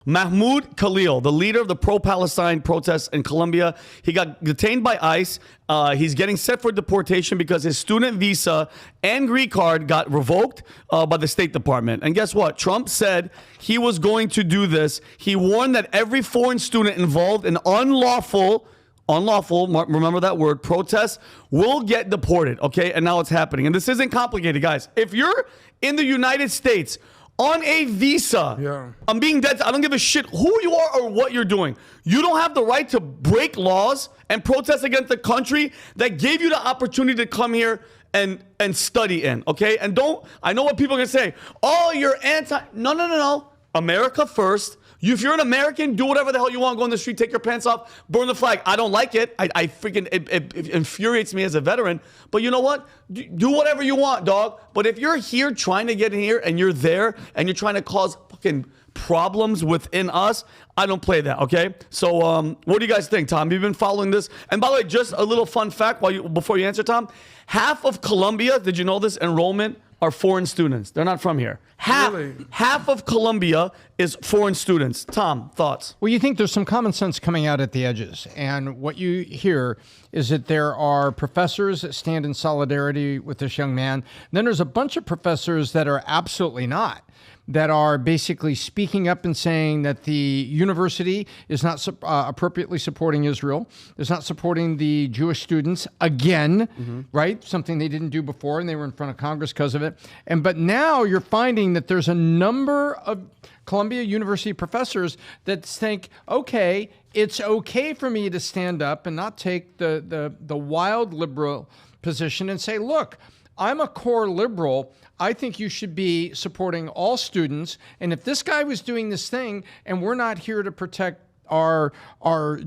Mahmoud Khalil, the leader of the pro-Palestinian protests in Colombia, he got detained by ICE. He's getting set for deportation because his student visa and green card got revoked by the State Department. And guess what? Trump said he was going to do this. He warned that every foreign student involved in unlawful, remember that word, protests, will get deported, okay? And now it's happening. And this isn't complicated, guys. If you're in the United States on a visa, I'm being dead. I don't give a shit who you are or what you're doing. You don't have the right to break laws and protest against the country that gave you the opportunity to come here and study in, okay? And I know what people are going to say. Oh, you're anti. No. America first. If you're an American, do whatever the hell you want. Go on the street, take your pants off, burn the flag. I don't like it. I freaking, it infuriates me as a veteran. But you know what? Do whatever you want, dog. But if you're here trying to get in here and you're there and you're trying to cause fucking problems within us, I don't play that, okay? So what do you guys think, Tom? You've been following this? And by the way, just a little fun fact before you answer, Tom. Half of Colombia, did you know this, enrollment are foreign students. They're not from here. Half of Colombia is foreign students. Tom, thoughts? Well, you think there's some common sense coming out at the edges. And what you hear is that there are professors that stand in solidarity with this young man. And then there's a bunch of professors that are absolutely not, that are basically speaking up and saying that the university is not appropriately supporting Israel, is not supporting the Jewish students again, right? Something they didn't do before, and they were in front of Congress because of it. But now you're finding that there's a number of Columbia University professors that think, okay, it's okay for me to stand up and not take the wild liberal position and say, look, I'm a core liberal. I think you should be supporting all students. And if this guy was doing this thing and we're not here to protect our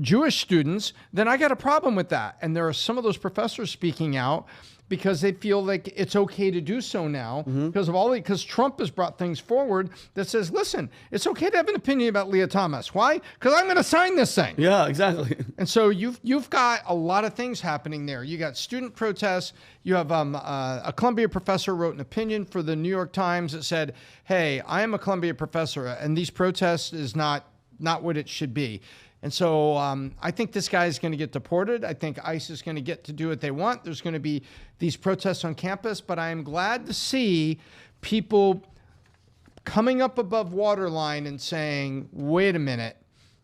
Jewish students, then I got a problem with that. And there are some of those professors speaking out because they feel like it's okay to do so now because Trump has brought things forward that says, listen, it's okay to have an opinion about Leah Thomas. Why? Because I'm going to sign this thing. Yeah, exactly. And so you've got a lot of things happening there. You got student protests. You have a Columbia professor wrote an opinion for the New York Times that said, hey, I am a Columbia professor, and these protests is not what it should be. And so I think this guy is going to get deported. I think ICE is going to get to do what they want. There's going to be these protests on campus, but I am glad to see people coming up above waterline and saying, wait a minute,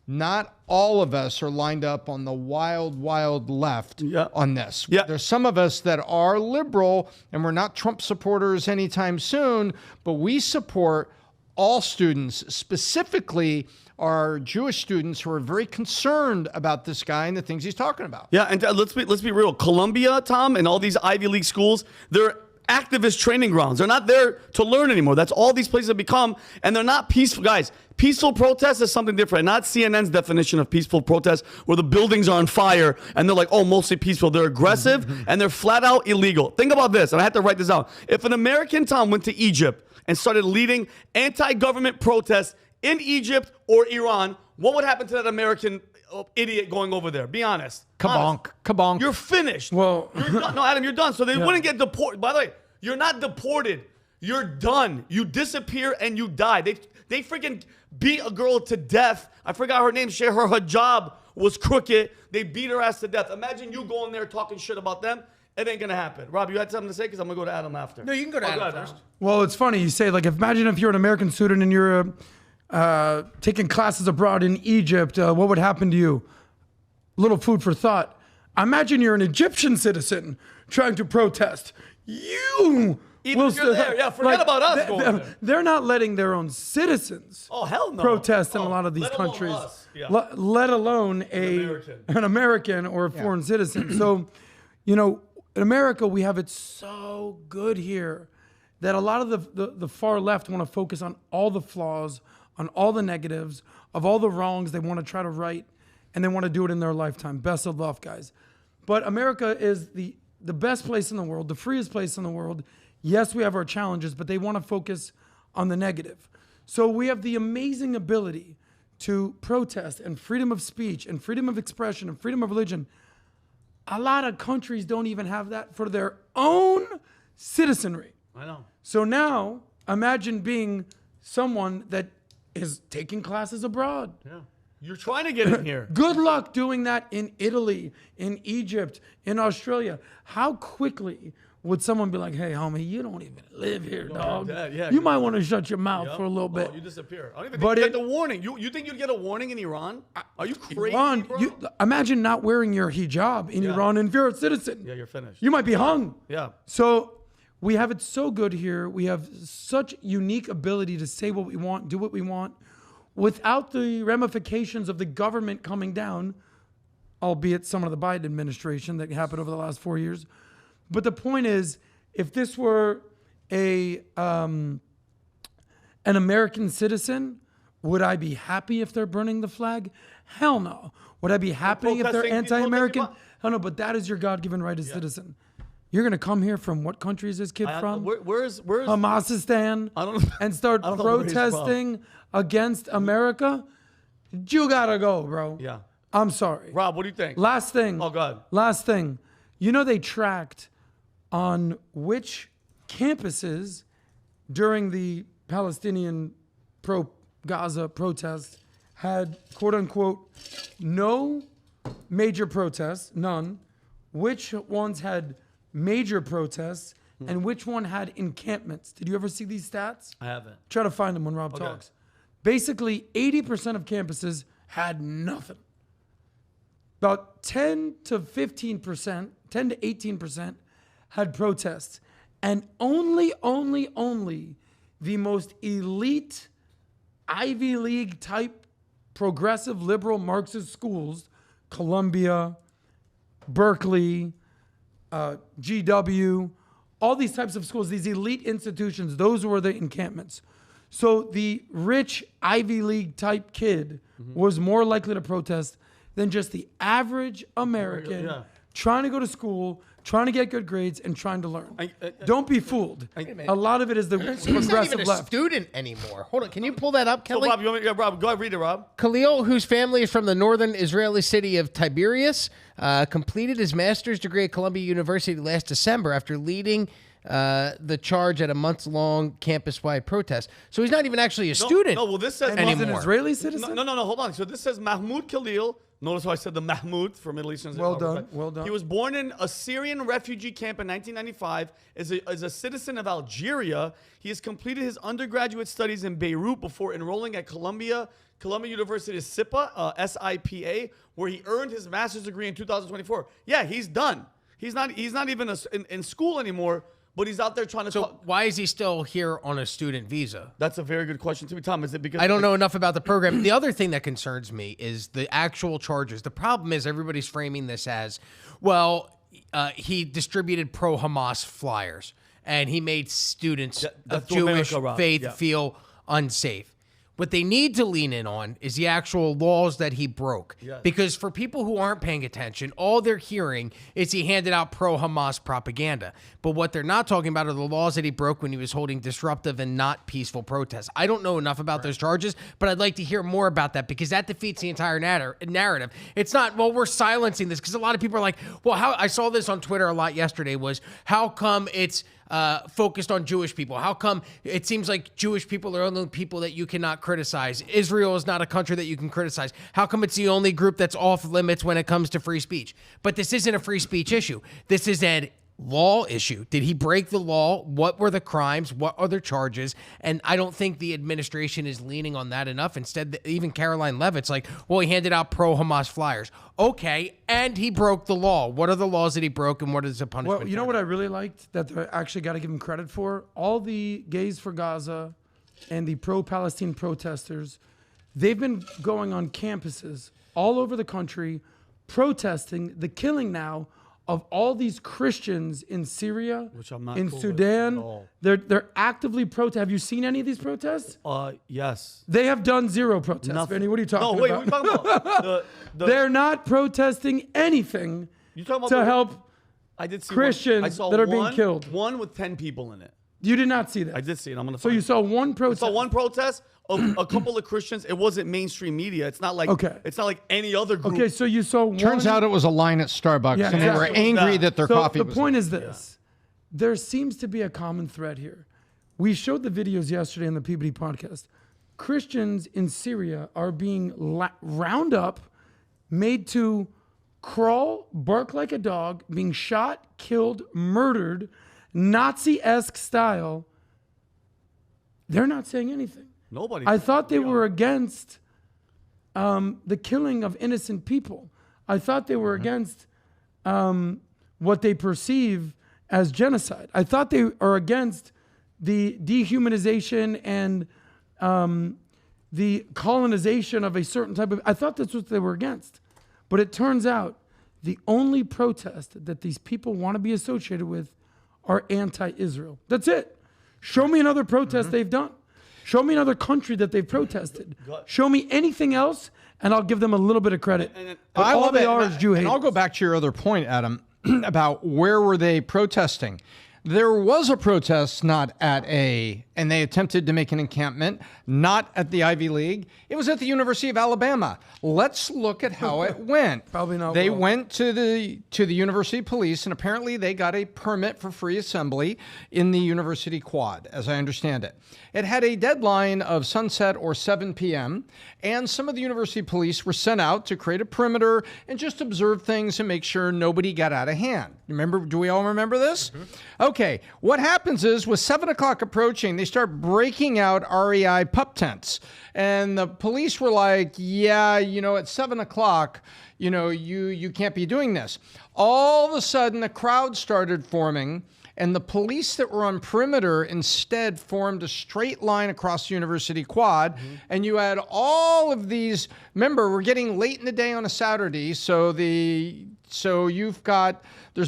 not all of us are lined up on the wild left on this. There's some of us that are liberal, and we're not Trump supporters anytime soon, but we support all students, specifically are Jewish students who are very concerned about this guy and the things he's talking about. Yeah, and let's be real. Columbia, Tom, and all these Ivy League schools, they're activist training grounds. They're not there to learn anymore. That's all these places have become, and they're not peaceful. Guys, peaceful protest is something different. Not CNN's definition of peaceful protest, where the buildings are on fire, and they're like, oh, mostly peaceful. They're aggressive, and they're flat out illegal. Think about this, and I had to write this down. If an American, Tom, went to Egypt and started leading anti-government protests in Egypt or Iran, what would happen to that American idiot going over there? Be honest. Kabonk. You're finished. Well, you're done. No, Adam, you're done. So they wouldn't get deported. By the way, you're not deported. You're done. You disappear and you die. They freaking beat a girl to death. I forgot her name. Her hijab was crooked. They beat her ass to death. Imagine you going there talking shit about them. It ain't gonna happen. Rob, you had something to say? Because I'm gonna go to Adam after. No, you can go to Adam first. Well, it's funny you say, like, imagine if you're an American student and you're taking classes abroad in Egypt, what would happen to you? Little food for thought. Imagine you're an Egyptian citizen trying to protest. Even if you're there, forget about us going there. They're not letting their own citizens protest in a lot of these countries, let alone an American or a foreign citizen. So, you know, in America, we have it so good here that a lot of the far left want to focus on all the flaws, on all the negatives, of all the wrongs they want to try to right, and they want to do it in their lifetime. Best of luck, guys. But America is the best place in the world, the freest place in the world. Yes, we have our challenges, but they want to focus on the negative. So we have the amazing ability to protest and freedom of speech and freedom of expression and freedom of religion. A lot of countries don't even have that for their own citizenry. I know. So now imagine being someone that is taking classes abroad. Yeah. You're trying to get in here. Good luck doing that in Italy, in Egypt, in Australia. How quickly would someone be like, hey, homie, you don't even live here, dog. You might want to shut your mouth for a little bit. Oh, you disappear. I don't even think you get the warning. You think you'd get a warning in Iran? Are you crazy, Iran, bro? imagine not wearing your hijab in Iran, and if you're a citizen. Yeah, you're finished. You might be hung. Yeah. So we have it so good here. We have such unique ability to say what we want, do what we want, without the ramifications of the government coming down, albeit some of the Biden administration that happened over the last 4 years. But the point is, if this were an American citizen, would I be happy if they're burning the flag? Hell no. Would I be happy if they're anti-American? Hell no, but that is your God-given right as citizen. You're going to come here from what country is this kid from? Where's Hamasistan. And start protesting against America? You got to go, bro. Yeah. I'm sorry. Rob, what do you think? Last thing. Oh, God. Last thing. You know, they tracked on which campuses during the Palestinian pro-Gaza protest had, quote unquote, no major protests, none, which ones had major protests, and which one had encampments. Did you ever see these stats? I haven't. Try to find them when Rob talks. Basically, 80% of campuses had nothing. About 10 to 15%, 10 to 18% had protests. And only the most elite Ivy League type progressive liberal Marxist schools, Columbia, Berkeley, GW, all these types of schools, these elite institutions, those were the encampments. So the rich Ivy League type kid was more likely to protest than just the average American trying to go to school, trying to get good grades, and trying to learn. Don't be fooled. A lot of it is the progressive He's not even a left. student anymore. Hold on, can you pull that up, So, Kelly? Rob, Rob, go ahead, read it, Rob. Khalil, whose family is from the northern Israeli city of Tiberias, completed his master's degree at Columbia University last December after leading the charge at a months-long campus-wide protest. So he's not even actually a student. No, well, this says And he's an Israeli citizen? No, hold on. So this says Mahmoud Khalil. Notice how I said the Mahmoud for Middle Eastern. Well done, well done. He was born in a Syrian refugee camp in 1995. Is a citizen of Algeria. He has completed his undergraduate studies in Beirut before enrolling at Columbia University's SIPA, S-I-P-A, where he earned his master's degree in 2024. Yeah, he's done. He's not even in school anymore. But he's out there trying to. So why is he still here on a student visa? That's a very good question to me, Tom. Is it because I don't know enough about the program? The other thing that concerns me is the actual charges. The problem is everybody's framing this as, well, he distributed pro-Hamas flyers and he made students of Jewish faith feel unsafe. What they need to lean in on is the actual laws that he broke. Yes. Because for people who aren't paying attention, all they're hearing is he handed out pro-Hamas propaganda. But what they're not talking about are the laws that he broke when he was holding disruptive and not peaceful protests. I don't know enough about those charges, but I'd like to hear more about that because that defeats the entire narrative. It's not, well, we're silencing this because a lot of people are like, well, how I saw this on Twitter a lot yesterday was, how come it's focused on Jewish people? How come it seems like Jewish people are only people that you cannot criticize? Israel is not a country that you can criticize. How come it's the only group that's off limits when it comes to free speech? But this isn't a free speech issue. This is a law issue. Did he break the law? What were the crimes? What are the charges? And I don't think the administration is leaning on that enough. Instead, even Caroline Levitt's like, well, he handed out pro-Hamas flyers. Okay, and he broke the law. What are the laws that he broke and what is the punishment? Well, you know what I really liked that they actually got to give him credit for? All the Gays for Gaza and the pro-Palestinian protesters, they've been going on campuses all over the country protesting the killing now of all these Christians in Syria, which I'm not in cool Sudan. with at all. They're actively protesting. Have you seen any of these protests? Yes. They have done zero protests. Nothing. Benny, what are you talking about? No, wait, what are you talking about? They're not protesting anything to help I did see Christians that are being killed. One with 10 people in it. You did not see that. I did see it. I'm gonna. So you saw one protest. I saw one protest of a couple of Christians. It wasn't mainstream media. It's not like It's not like any other group. Okay, so you saw one. Turns out it was a line at Starbucks, and they were angry that their coffee was. The point is this: there seems to be a common thread here. We showed the videos yesterday on the PBD podcast. Christians in Syria are being round up, made to crawl, bark like a dog, being shot, killed, murdered, Nazi-esque style, they're not saying anything. Nobody. I thought they were against the killing of innocent people. I thought they were against what they perceive as genocide. I thought they are against the dehumanization and the colonization of a certain type of... I thought that's what they were against. But it turns out the only protest that these people want to be associated with are anti-Israel. That's it. Show me another protest they've done. Show me another country that they've protested. Show me anything else, and I'll give them a little bit of credit. But I all love they it. are is Jew hate. And I'll go back to your other point, Adam, about where were they protesting. There was a protest not at and they attempted to make an encampment, not at the Ivy League. It was at the University of Alabama. Let's look at how it went. Probably not They well. went to the university police, and apparently they got a permit for free assembly in the university quad, as I understand it. It had a deadline of sunset or 7 p.m., and some of the university police were sent out to create a perimeter and just observe things and make sure nobody got out of hand. Remember? Do we all remember this? Okay. What happens is, with 7 o'clock approaching, they start breaking out REI pup tents. And the police were like, yeah, at 7 o'clock, you can't be doing this. All of a sudden, a crowd started forming, and the police that were on perimeter instead formed a straight line across the university quad. And you had all of these, remember, we're getting late in the day on a Saturday, so there's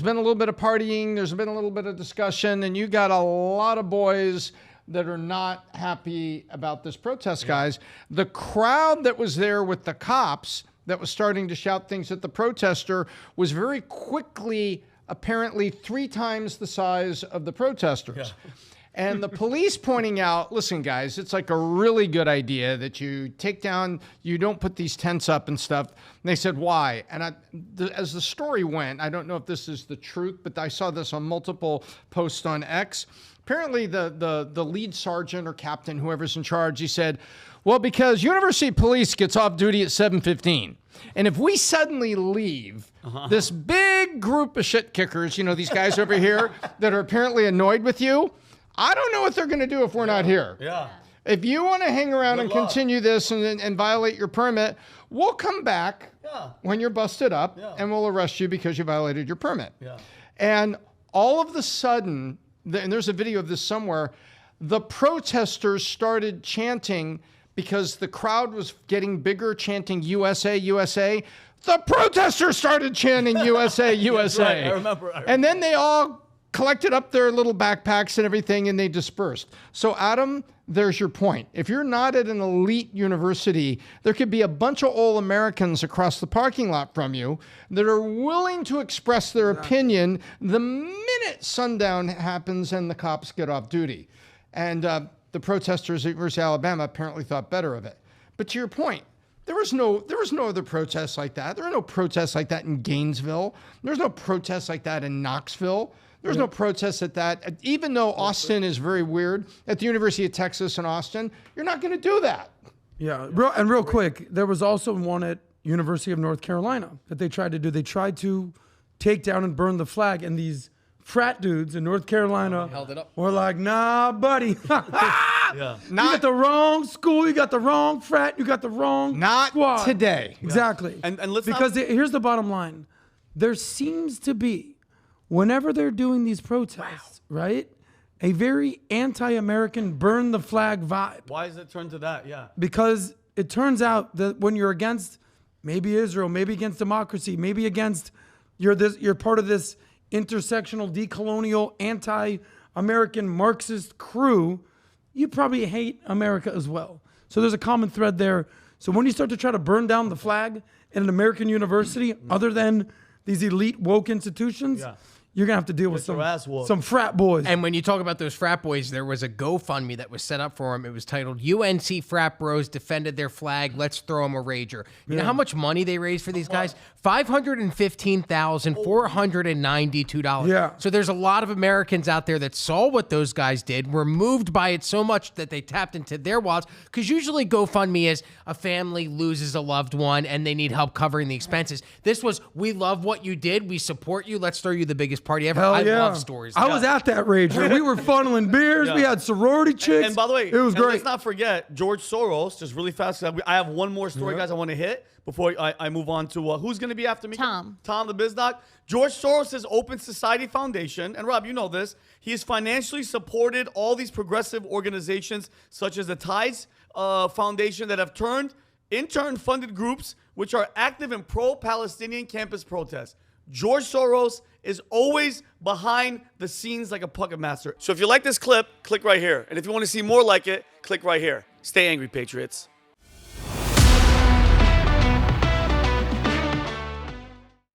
been a little bit of partying, there's been a little bit of discussion, and you got a lot of boys that are not happy about this protest, guys. The crowd that was there with the cops that was starting to shout things at the protester was very quickly, apparently 3 times the size of the protesters. Yeah. And the police pointing out, listen, guys, it's like a really good idea that you don't put these tents up and stuff. And they said, why? And as the story went, I don't know if this is the truth, but I saw this on multiple posts on X. Apparently the lead sergeant or captain, whoever's in charge, he said, well, because university police gets off duty at 7:15. And if we suddenly leave this big group of shit kickers, these guys over here that are apparently annoyed with you, I don't know what they're going to do if we're not here. Yeah. If you want to hang around and continue this and violate your permit, we'll come back when you're busted up and we'll arrest you because you violated your permit. Yeah. And all of a sudden, and there's a video of this somewhere, the protesters started chanting because the crowd was getting bigger, chanting USA, USA. The protesters started chanting USA, USA. Right. I remember. And then they all collected up their little backpacks and everything, and they dispersed. So, Adam, there's your point. If you're not at an elite university, there could be a bunch of old Americans across the parking lot from you that are willing to express their opinion the minute sundown happens and the cops get off duty. And the protesters at University of Alabama apparently thought better of it. But to your point, there was no other protests like that. There were no protests like that in Gainesville. There's no protests like that in Knoxville. There's no protests at that. Even though Austin is very weird, at the University of Texas in Austin, you're not going to do that. Yeah, real quick, there was also one at University of North Carolina that they tried to do. They tried to take down and burn the flag, and these frat dudes in North Carolina held it up. were like, nah, buddy. Yeah. You got the wrong school, you got the wrong frat, you got the wrong squad. Today. Exactly. And let's because here's the bottom line. There seems to be, whenever they're doing these protests, right, a very anti-American burn the flag vibe. Why does it turn to that? Yeah. Because it turns out that when you're against maybe Israel, maybe against democracy, maybe against you're part of this intersectional, decolonial, anti-American Marxist crew, you probably hate America as well. So there's a common thread there. So when you start to try to burn down the flag in an American university, other than these elite woke institutions, you're gonna have to deal with your ass whooped. some frat boys. And when you talk about those frat boys, there was a GoFundMe that was set up for them. It was titled "UNC Frat Bros Defended Their Flag. Let's Throw Them a Rager." You know how much money they raised for these guys? $515,492. Yeah. So there's a lot of Americans out there that saw what those guys did, were moved by it so much that they tapped into their wallets. Because usually GoFundMe is a family loses a loved one and they need help covering the expenses. This was, we love what you did, we support you, let's throw you the biggest party ever. Hell I yeah. love stories. I was at that rager. We were funneling beers. We had sorority chicks. And by the way, it was great. Let's not forget George Soros. Just really fast. I have one more story, guys, I want to hit before I move on to who's going to be after me. Tom the biz doc. George Soros' Open Society Foundation, and Rob, you know this. He has financially supported all these progressive organizations, such as the Tides Foundation, that have in turn funded groups which are active in pro-Palestinian campus protests. George Soros is always behind the scenes like a puppet master. So if you like this clip, click right here. And if you want to see more like it, click right here. Stay angry, Patriots.